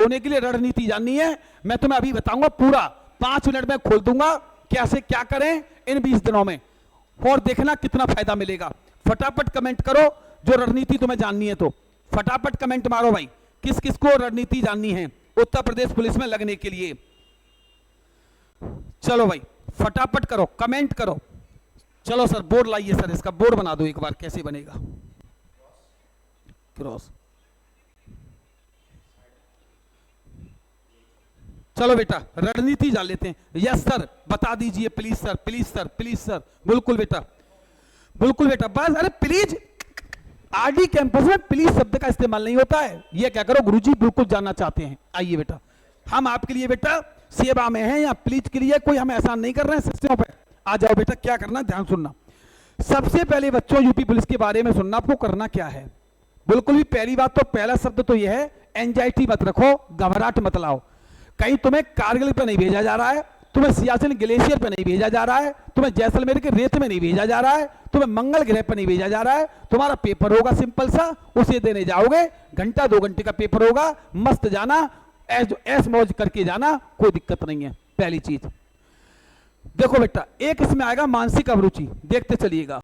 होने के लिए रणनीति जाननी है, मैं तुम्हें अभी बताऊंगा पूरा, 5 मिनट में खोल दूंगा कैसे क्या करें इन 20 दिनों में, और देखना कितना फायदा मिलेगा। फटाफट कमेंट करो जो रणनीति तुम्हें जाननी है, तो फटाफट कमेंट मारो भाई, किस किस को रणनीति जाननी है उत्तर प्रदेश पुलिस में लगने के लिए। चलो भाई फटाफट करो, कमेंट करो। चलो सर बोर्ड लाइए सर, इसका बोर्ड बना दो एक बार, कैसे बनेगा क्रॉस। चलो बेटा रणनीति जान लेते हैं। यस सर बता दीजिए please sir, please sir, please sir. बिल्कुल बेटा, बिल्कुल बेटा, बस अरे प्लीज, आरडी कैंपस में प्लीज शब्द का इस्तेमाल नहीं होता है। ये क्या करो गुरुजी बिल्कुल जानना चाहते हैं, आइए बेटा हम आपके लिए बेटा सेवा में हैं, या प्लीज के लिए कोई हम एहसान नहीं कर रहे हैं शिष्यों पे। आ जाओ बेटा, क्या करना ध्यान सुनना। सबसे पहले बच्चों यूपी पुलिस के बारे में सुनना, आपको करना क्या है। बिल्कुल भी पहली बात तो पहला शब्द तो यह है, एंजाइटी मत रखो, घबराहट मत लाओ। कहीं तुम्हें कारगिल पे नहीं भेजा जा रहा है, तुम्हें सियाचिन ग्लेशियर पे नहीं भेजा जा रहा है, तुम्हें जैसलमेर के रेत में नहीं भेजा जा रहा है, तुम्हें मंगल ग्रह पर नहीं भेजा जा रहा है। तुम्हारा पेपर होगा सिंपल सा, उसे देने जाओगे, घंटा 2 घंटे का पेपर होगा, मस्त जाना, ऐस मौज करके जाना, कोई दिक्कत नहीं है। पहली चीज देखो बेटा, एक इसमें आएगा मानसिक अभिरुचि, देखते चलिएगा।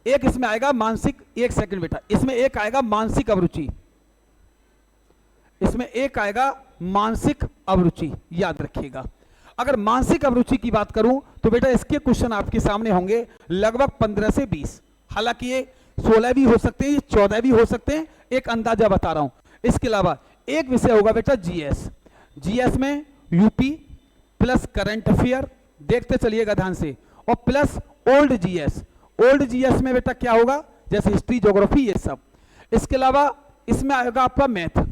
एक इसमें आएगा मानसिक, एक सेकंड बेटा, इसमें एक आएगा मानसिक अभिरुचि, इसमें एक आएगा मानसिक अभिरुचि, याद रखिएगा। अगर मानसिक अभिरुचि की बात करूं तो बेटा इसके क्वेश्चन आपके सामने होंगे लगभग 15 से 20, हालांकि ये 16 भी हो सकते हैं, ये 14 भी हो सकते हैं, एक अंदाजा बता रहा हूं। इसके अलावा एक विषय होगा बेटा जीएस, जीएस में यूपी प्लस करंट अफेयर, देखते चलिएगा ध्यान से, और plus old GS. Old GS में बेटा क्या होगा, जैसे हिस्ट्री ज्योग्राफी ये सब। इसके अलावा इसमें आएगा आपका मैथ,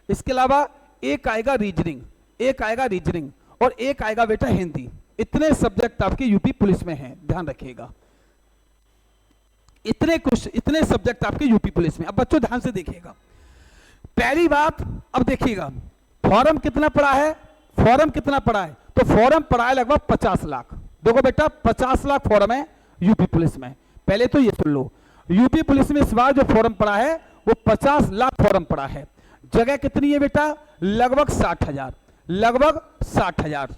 इसके अलावा एक आएगा रीजनिंग, एक आएगा रीजनिंग, और एक आएगा बेटा हिंदी। इतने सब्जेक्ट आपके यूपी पुलिस में हैं, ध्यान रखिएगा। इतने सब्जेक्ट आपके यूपी पुलिस में। अब बच्चों ध्यान से देखिएगा, पहली बात अब देखिएगा, फॉर्म कितना पड़ा है, फॉर्म कितना पड़ा है, तो फॉर्म पड़ा है लगभग 50 लाख। देखो बेटा 50 लाख फॉर्म है यूपी पुलिस में। पहले तो ये सुन लो, यूपी पुलिस में इस बार जो फॉर्म पड़ा है वो 50 लाख फॉर्म पड़ा है। जगह कितनी है बेटा, लगभग 60,000, लगभग 60,000,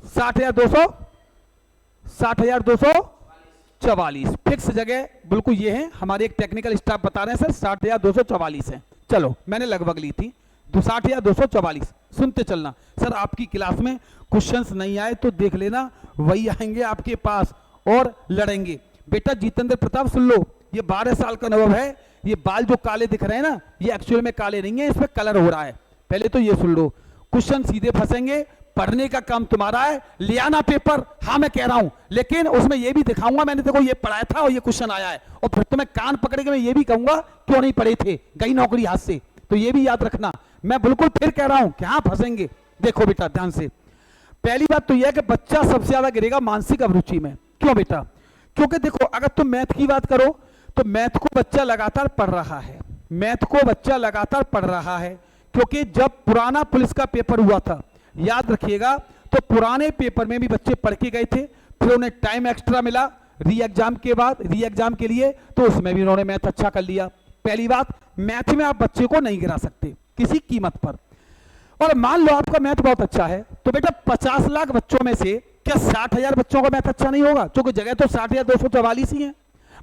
60,244 फिक्स जगह बिल्कुल ये है। हमारे एक टेक्निकल स्टाफ बता रहे हैं सर 60,244 है। चलो मैंने लगभग ली थी, 60,244। सुनते चलना सर, आपकी क्लास में क्वेश्चंस नहीं आए तो देख लेना, वही आएंगे आपके पास और लड़ेंगे। बेटा जितेंद्र प्रताप सुन लो, ये 12 साल का अनुभव है। ये बाल जो काले दिख रहे हैं ना, ये एक्चुअल में काले नहीं है, इसमें कलर हो रहा है। पहले तो ये सुन लो, क्वेश्चन सीधे फंसेंगे, पढ़ने का काम तुम्हारा है, ले आना पेपर। हाँ मैं कह रहा हूं, लेकिन उसमें ये भी दिखाऊंगा मैंने देखो ये पढ़ाया था और ये क्वेश्चन आया है, और फिर तुम्हें कान पकड़ के मैं ये भी कहूंगा क्यों नहीं पढ़े थे, गई नौकरी हाथ से। तो ये भी याद रखना, मैं बिल्कुल फिर कह रहा हूं कि हाँ फंसेंगे। देखो बेटा ध्यान से, पहली बात तो यह है कि बच्चा सबसे ज्यादा गिरेगा मानसिक अभिरुचि में। क्यों बेटा, क्योंकि देखो अगर तुम मैथ की बात करो तो मैथ को बच्चा लगातार पढ़ रहा है, मैथ को बच्चा लगातार पढ़ रहा है, क्योंकि जब पुराना पुलिस का पेपर हुआ था, याद रखिएगा, तो पुराने पेपर में भी बच्चे पढ़ के गए थे, फिर उन्हें टाइम एक्स्ट्रा मिला री एग्जाम के बाद, री एग्जाम के लिए, तो उसमें भी उन्होंने मैथ अच्छा कर लिया। पहली बात, मैथ में आप बच्चे को नहीं गिरा सकते किसी कीमत पर। और मान लो आपका मैथ बहुत अच्छा है, तो बेटा 50 लाख बच्चों में से क्या 60,000 बच्चों का मैथ अच्छा नहीं होगा, क्योंकि जगह तो 60,244 ही है।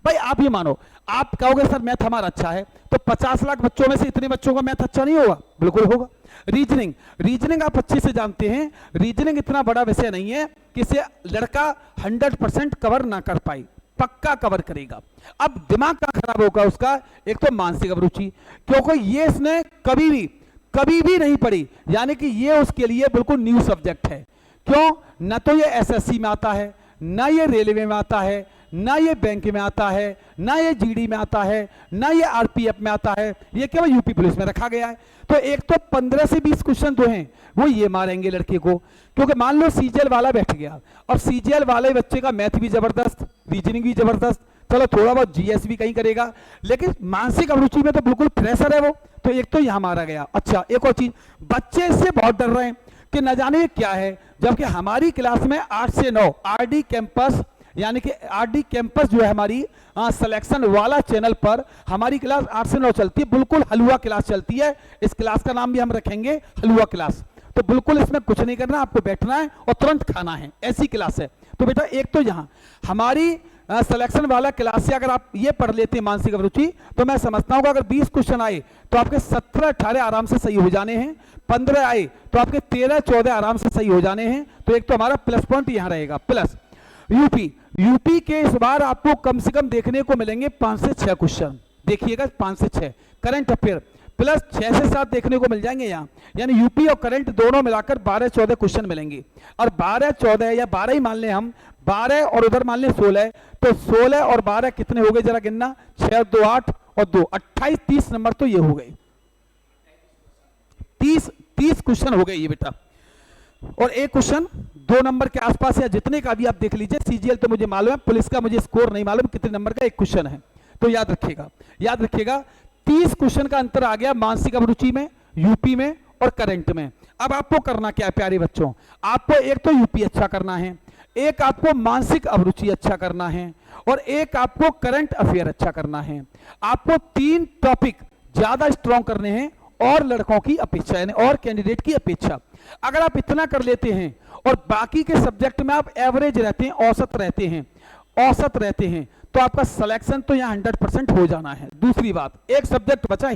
भाई आप ये मानो, आप कहोगे सर मैथ हमारा अच्छा है, तो 50 लाख बच्चों में से इतने बच्चों का मैथ अच्छा नहीं होगा, बिल्कुल होगा। रीजनिंग, रीजनिंग आप अच्छे से जानते हैं, रीजनिंग इतना बड़ा विषय नहीं है कि इसे लड़का 100% कवर ना कर पाए, पक्का कवर करेगा। अब दिमाग का खराब होगा उसका, एक तो मानसिक अभिरुचि, क्योंकि ये इसने कभी भी नहीं पढ़ी, यानी कि ये उसके लिए बिल्कुल न्यू सब्जेक्ट है। क्यों, न तो ये एसएससी में आता है, ना ये रेलवे में आता है, ना ये बैंक में आता है, ना ये जीडी में आता है, ना ये आरपीएफ में आता है, ये केवल यूपी पुलिस में रखा गया है। तो एक तो 15 से 20 क्वेश्चन जो हैं वो ये मारेंगे लड़के को, क्योंकि मान लो सीजीएल वाला बैठ गया, और सीजीएल वाले बच्चे का मैथ भी जबरदस्त, रीजनिंग भी जबरदस्त, चलो थोड़ा बहुत जीएस भी कहीं करेगा, लेकिन मानसिक अभिरुचि में तो बिल्कुल फ्रेशर है वो। तो एक तो यहां मारा गया। अच्छा एक और चीज, बच्चे इससे बहुत डर रहे हैं कि न जाने क्या है, जबकि हमारी क्लास में 8 से 9 आरडी कैंपस यानी कि आरडी कैंपस जो है हमारी सिलेक्शन वाला चैनल पर हमारी क्लास 8 से 9 चलती है, बिल्कुल हलवा क्लास चलती है। इस क्लास का नाम भी हम रखेंगे हलवा क्लास। तो बिल्कुल इसमें कुछ नहीं करना, आपको बैठना है और तुरंत खाना है, ऐसी क्लास है। तो बेटा एक तो यहाँ हमारी सिलेक्शन वाला क्लास से अगर आप ये पढ़ लेते हैं मानसिक अभिरुचि, तो मैं समझता हूँ कि अगर 20 क्वेश्चन आए तो आपके 17-18 आराम से सही हो जाने हैं, 15 आए तो आपके 13-14 आराम से सही हो जाने हैं। तो एक तो हमारा प्लस पॉइंट यहाँ रहेगा। प्लस यूपी के इस बार आपको कम से कम देखने को मिलेंगे 5 से 6 क्वेश्चन, देखिएगा 5 से 6 करंट अफेयर प्लस 6 से 7 देखने को मिल जाएंगे यहाँ, यानी यूपी और करंट दोनों मिलाकर 12-14 क्वेश्चन मिलेंगे। और 12-14 या 12 ही मान लें हम, 12 और उधर मान लें 16, तो 16 और 12 कितने हो गए जरा गिनना, 6 2 8 और 2 28 30 नंबर तो ये हो गए, 30 क्वेश्चन हो गए ये बेटा। और एक क्वेश्चन 2 नंबर के आसपास या जितने का भी आप देख लीजिए, सीजीएल तो मुझे मालूम है, पुलिस का मुझे स्कोर नहीं मालूम कितने नंबर का एक क्वेश्चन है। तो याद रखिएगा 30 क्वेश्चन का अंतर आ गया मानसिक अभिरुचि में, यूपी में और करंट में। अब आपको करना क्या है प्यारे बच्चों, आपको एक तो यूपी अच्छा करना है, एक आपको मानसिक अभिरुचि अच्छा करना है, और एक आपको करंट अफेयर अच्छा करना है। आपको 3 टॉपिक ज्यादा स्ट्रॉन्ग करने हैं और लड़कों की अपेक्षा यानी और कैंडिडेट की अपेक्षा। अगर आप इतना कर लेते हैं और बाकी के सब्जेक्ट में आप एवरेज रहते हैं, औसत रहते हैं, तो आपका सिलेक्शन तो यहाँ 100% हो जाना है। दूसरी बात, एक सब्जेक्ट बचा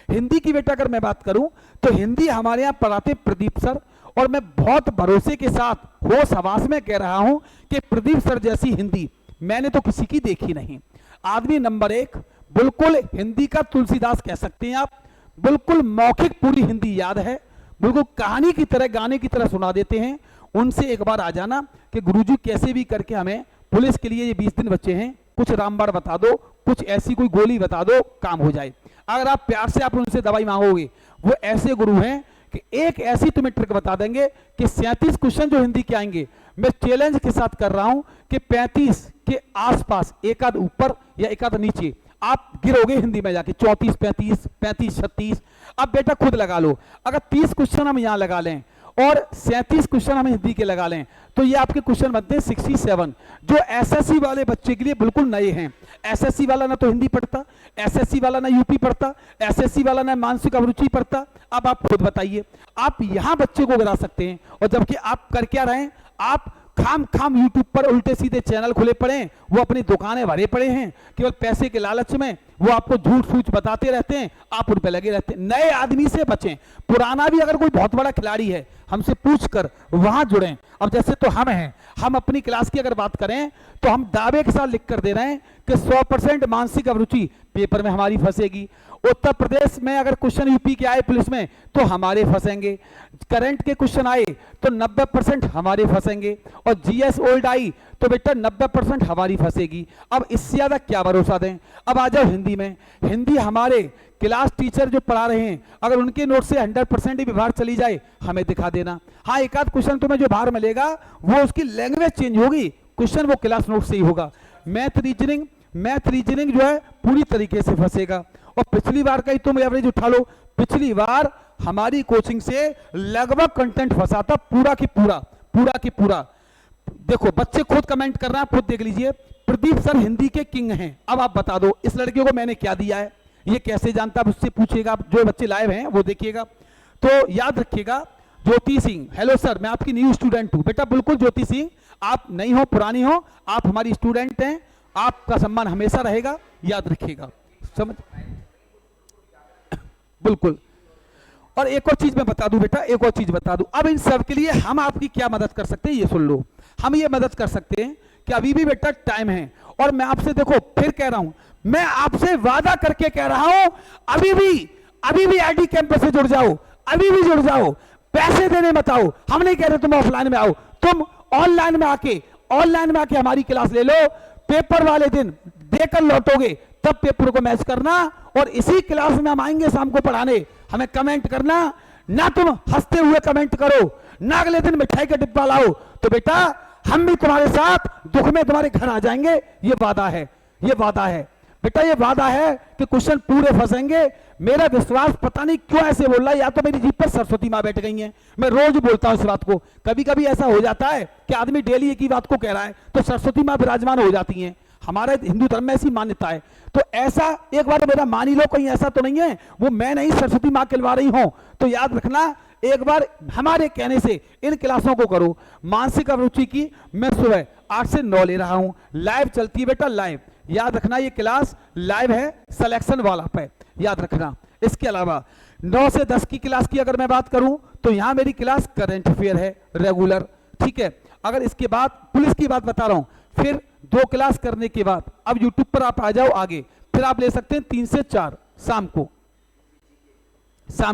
हिंदी की बेटा अगर मैं बात करूं तो हिंदी हमारे यहाँ पढ़ाते प्रदीप सर, और मैं बहुत भरोसे के साथ होश हवास में कह रहा हूं कि प्रदीप सर जैसी हिंदी मैंने तो किसी की देखी नहीं। आदमी नंबर 1, बिल्कुल हिंदी का तुलसीदास कह सकते हैं आप, बिल्कुल मौखिक पूरी हिंदी याद है, बिल्कुल कहानी की तरह गाने की तरह सुना देते हैं। उनसे एक बार आ जाना कि गुरुजी कैसे भी करके हमें पुलिस के लिए ये 20 दिन बचे हैं, कुछ रामबाण बता दो, कुछ ऐसी कोई गोली बता दो, काम हो जाए। अगर आप प्यार से आप उनसे दवाई मांगोगे, वो ऐसे गुरु हैं कि एक ऐसी तुम्हें ट्रिक बता देंगे कि 37 क्वेश्चन जो हिंदी के आएंगे, मैं चैलेंज के साथ कर रहा हूं कि 35 के आसपास, एक आध ऊपर या एक आध नीचे आप गिरोगे हिंदी में जाके, 34 35 35 36। अब बेटा खुद लगा लो, अगर 30 क्वेश्चन हम यहां लगा लें और 37 क्वेश्चन हम हिंदी के लगा लें, तो ये आपके क्वेश्चन बनते हैं 67, जो एसएससी वाले बच्चे के लिए बिल्कुल नए हैं। एसएससी वाला ना तो हिंदी पढ़ता, एसएससी वाला ना यूपी पढ़ता, एसएससी वाला ना मानसिक अभिरुचि पढ़ता। अब आप खुद बताइए, आप यहां बच्चे को गिरा सकते हैं, और जबकि आप कर क्या रहे हैं, आप खाम यूट्यूब पर उल्टे सीधे चैनल खुले पड़े हैं, वो अपनी दुकानें भरे पड़े हैं, केवल पैसे के लालच में वो आपको झूठ सूच बताते रहते हैं, आप उन पे लगे रहते हैं। नए आदमी से बचें, पुराना भी अगर कोई बहुत बड़ा खिलाड़ी है हमसे पूछकर वहां जुड़ें। अब जैसे तो हम हैं, हम अपनी क्लास की अगर बात करें तो हम दावे के साथ लिख कर दे रहे हैं कि 100% मानसिक अभिरुचि पेपर में हमारी फंसेगी। उत्तर प्रदेश में अगर क्वेश्चन यूपी के आए पुलिस में तो हमारे फंसेंगे, करंट के क्वेश्चन आए तो 90% हमारे फंसेंगे, और जीएस ओल्ड आई तो बेटा 90% हमारी फंसेगी। अब इससे ज्यादा क्या भरोसा दें। अब आ जाओ हिंदी में, हिंदी हमारे क्लास टीचर जो पढ़ा रहे हैं, अगर उनके नोट से 100% भी बाहर चली जाए हमें दिखा देना। हाँ, एक आध क्वेश्चन तुम्हें जो बाहर मिलेगा वो उसकी लैंग्वेज चेंज होगी, क्वेश्चन वो क्लास नोट से ही होगा। मैथ रीजनिंग जो है पूरी तरीके से फंसेगा। और पिछली बार का ही तुम एवरेज उठा लो, पिछली बार हमारी कोचिंग से लगभग कंटेंट फंसा था पूरा की पूरा। देखो बच्चे खुद कमेंट कर रहे हैं, आप खुद देख लीजिए, प्रदीप सर हिंदी के किंग हैं। अब आप बता दो इस लड़के को मैंने क्या दिया है, ये कैसे जानता, आप उससे पूछिएगा, जो बच्चे लाइव हैं वो देखिएगा। तो याद रखिएगा, ज्योति सिंह, हेलो सर, मैं आपकी न्यू स्टूडेंट हूं। बेटा बिल्कुल ज्योति सिंह, आप नहीं हो पुरानी हो, आप हमारी स्टूडेंट हैं, आपका सम्मान हमेशा रहेगा, याद रखिएगा, समझ बिल्कुल। और एक और चीज मैं बता दूं बेटा, एक और चीज बता दूं, अब इन सब के लिए हम आपकी क्या मदद कर सकते हैं ये सुन लो। हम ये मदद कर सकते हैं कि अभी भी बेटा टाइम है, और मैं आपसे देखो फिर कह रहा हूं, मैं आपसे वादा करके कह रहा हूं, अभी भी आईडी कैंपस से जुड़ जाओ, अभी भी जुड़ जाओ, पैसे देने मत आओ। हम नहीं कह रहे तुम ऑफलाइन में आओ, तुम ऑनलाइन में आके हमारी क्लास ले लो, पेपर वाले दिन देकर लौटोगे तब पेपर को मैच करना, और इसी क्लास में हम आएंगे शाम को पढ़ाने, हमें कमेंट करना ना, तुम हंसते हुए कमेंट करो ना, अगले दिन मिठाई का डिब्बा लाओ, तो बेटा हम भी तुम्हारे साथ दुख में तुम्हारे घर आ जाएंगे। ये वादा है बेटा, ये वादा है कि क्वेश्चन पूरे फंसेंगे। मेरा विश्वास पता नहीं क्यों ऐसे बोल रहा है, या तो मेरी जीभ पर सरस्वती माँ बैठ गई हैं। मैं रोज बोलता हूं इस बात को, कभी कभी ऐसा हो जाता है कि आदमी डेली एक ही बात को कह रहा है तो सरस्वती माँ विराजमान हो जाती हैं। हमारे हिंदू धर्म में ऐसी मान्यता है। तो ऐसा एक बार मेरा मान ही लो, कहीं ऐसा तो नहीं है वो मैं नहीं सरस्वती माँ खिलवा रही हूं। तो याद रखना, एक बार हमारे कहने से इन क्लासों को करो। मानसिक अभिरुचि की मैं सुबह 8 से 9 ले रहा हूं, लाइव चलती है बेटा, लाइव। याद रखना ये क्लास लाइव है, सिलेक्शन वाला पे याद रखना। इसके अलावा 9 से 10 की क्लास की अगर मैं बात करूं तो यहां मेरी क्लास करंट अफेयर है रेगुलर, ठीक है। अगर इसके बाद पुलिस की बात बता रहा हूं, फिर 2 क्लास करने के बाद अब यूट्यूब पर आप आ जाओ आगे, फिर आप ले सकते हैं 3 से 4 शाम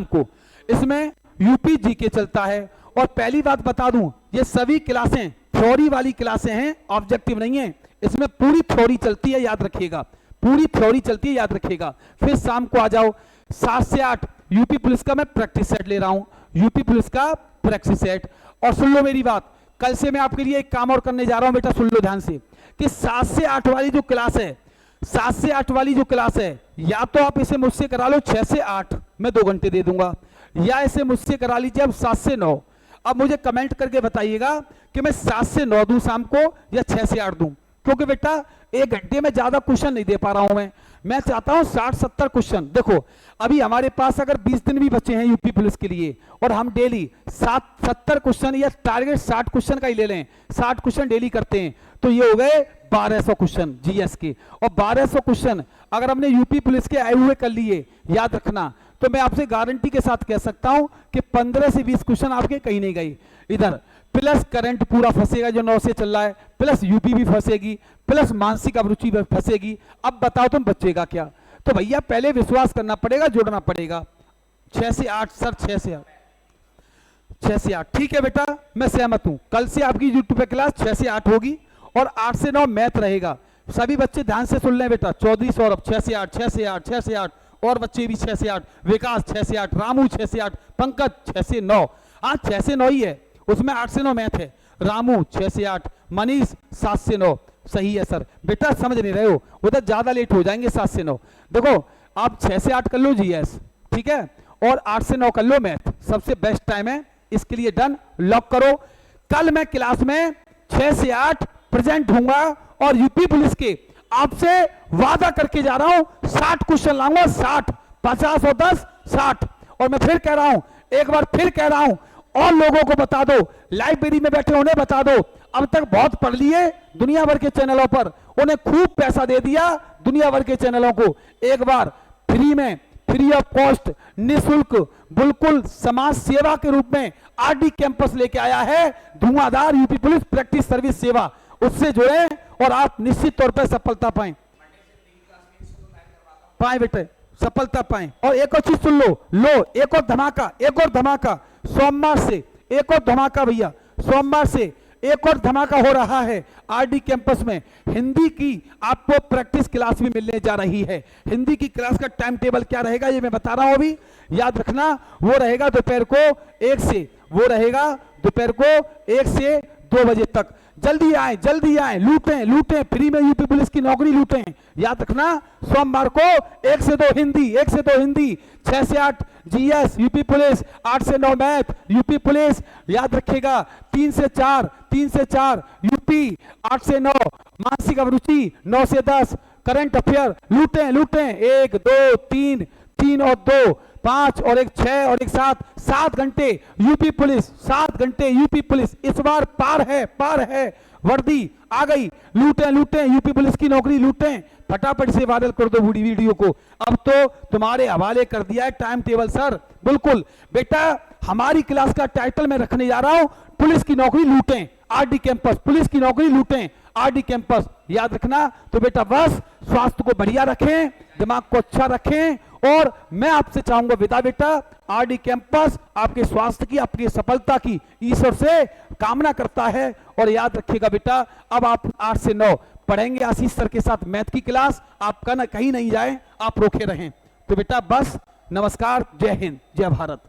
को। इसमें यूपी जीके चलता है। और पहली बात बता दूं, ये सभी क्लासें थ्योरी वाली क्लासें हैं, ऑब्जेक्टिव नहीं है। इसमें पूरी थ्योरी चलती है, याद रखिएगा, पूरी थ्योरी चलती है, याद रखिएगा। फिर शाम को आ जाओ 7 से 8 यूपी पुलिस का मैं प्रैक्टिस सेट ले रहा हूं, यूपी पुलिस का प्रैक्टिस सेट। और सुन लो मेरी बात, कल से मैं आपके लिए एक काम और करने जा रहा हूं बेटा, सुन लो ध्यान से, कि 7 से 8 वाली जो क्लास है, 7 से 8 वाली जो क्लास है, या तो आप इसे मुझसे करा लो 6 से 8, मैं 2 घंटे दे दूंगा, या इसे मुझसे करा लीजिए अब 7 से 9। अब मुझे कमेंट करके बताइएगा कि मैं 7 से 9 दूं शाम को या 6 से 8 दूं, क्योंकि बेटा 1 घंटे में ज्यादा क्वेश्चन नहीं दे पा रहा हूं मैं चाहता हूं 60-70 क्वेश्चन। देखो अभी हमारे पास अगर 20 दिन भी बचे हैं यूपी पुलिस के लिए, और हम डेली 70 क्वेश्चन या टारगेट 60 क्वेश्चन का ही ले लें, 60 क्वेश्चन डेली करते हैं, तो ये हो गए 1200 क्वेश्चन जीएस के। और 1200 क्वेश्चन अगर हमने यूपी पुलिस के आए हुए कर लिए, याद रखना, तो मैं आपसे गारंटी के साथ कह सकता हूं कि 15 से 20 क्वेश्चन आपके कहीं नहीं गए इधर। प्लस करंट पूरा फंसेगा जो 9 से चल रहा है, प्लस यूपी भी फंसेगी, प्लस मानसिक अभिरुचि भी फंसेगी। अब बताओ तुम बचेगा क्या? तो भैया पहले विश्वास करना पड़ेगा, जोड़ना पड़ेगा। 6 से 8 सर, 6 से 8 ठीक है बेटा, मैं सहमत हूं। कल से आपकी यूट्यूब पे क्लास 6 से 8 होगी और 8 से 9 मैथ रहेगा। सभी बच्चे ध्यान से सुन लें बेटा। चौधरी सौरभ 6 से 8, 6 से 8, 6 से 8, और बच्चे भी 6 से 8, विकास 6 से 8, रामू 6 से 8, पंकज 6 से 9। हाँ 6 से 9 ही है, उसमें 8 से 9 मैथ है। रामू 6 से 8, मनीष 7 से 9। सही है सर। बेटा समझ नहीं रहे हो, उधर ज्यादा लेट हो जाएंगे। 7 से 9 देखो, आप 6 से 8 कर लो जीएस, ठीक है, और 8 से 9 कर लो मैथ, सबसे बेस्ट टाइम है इसके लिए। डन, लॉक करो। कल मैं क्लास में 6 से 8 प्रेजेंट होऊंगा और यूपी पुलिस के आपसे वादा करके जा रहा हूं 60 क्वेश्चन लाऊंगा। 60, 50 और 10, 60। और मैं फिर कह रहा हूं, एक बार फिर कह रहा हूं, और लोगों को बता दो, लाइब्रेरी में बैठे उन्हें बता दो, अब तक बहुत पढ़ लिए दुनिया भर के चैनलों पर, उन्हें खूब पैसा दे दिया दुनिया भर के चैनलों को। एक बार फ्री में, फ्री ऑफ कॉस्ट, निःशुल्क, बिल्कुल समाज सेवा के रूप में आरडी कैंपस लेके आया है, धुआंधार यूपी पुलिस प्रैक्टिस सर्विस सेवा। उससे जुड़े और आप निश्चित तौर पर सफलता पाएं बेटे, सफलता पाएं। और एक और चीज सुन लो, एक और धमाका, सोमवार से एक और धमाका भैया, सोमवार से एक और धमाका हो रहा है आरडी कैंपस में। हिंदी की आपको प्रैक्टिस क्लास भी मिलने जा रही है। हिंदी की क्लास का टाइम टेबल क्या रहेगा ये मैं बता रहा हूं अभी, याद रखना। वो रहेगा दोपहर को 1 से, वो रहेगा दोपहर को 1 से 2 बजे तक। जल्दी आए, लूटें, फ्री में यूपी पुलिस की नौकरी लूटें। याद रखना, सोमवार को 1 से 2 हिंदी, 6 से 8 जीएस यूपी पुलिस, 8 से 9 मैथ यूपी पुलिस। याद रखिएगा 3 से 4 यूपी, 8 से 9 मानसिक अभिरुचि, 9 से 10 करंट अफेयर। लूटें 1 2 3 और 2 5 और 1 6 और 1 7 घंटे यूपी पुलिस, 7 घंटे यूपी पुलिस। इस बार पार है, वर्दी आ गई। लूटें यूपी पुलिस की नौकरी लूटें, फटाफट से वायरल कर दो बूढ़ी वीडियो को। अब तो तुम्हारे हवाले कर दिया है टाइम टेबल सर, बिल्कुल बेटा। हमारी क्लास का टाइटल मैं रखने जा रहा हूं, पुलिस की नौकरी लूटें आरडी कैंपस, पुलिस की नौकरी लूटें आरडी कैंपस। याद रखना। तो बेटा बस स्वास्थ्य को बढ़िया रखें, दिमाग को अच्छा रखें, और मैं आपसे चाहूंगा विदा बेटा, आरडी कैंपस आपके स्वास्थ्य की, आपकी सफलता की ईश्वर से कामना करता है। और याद रखिएगा बेटा, अब आप 8 से 9 पढ़ेंगे आशीष सर के साथ मैथ की क्लास, आपका ना कहीं नहीं जाए, आप रोके रहें। तो बेटा बस, नमस्कार, जय हिंद, जय भारत।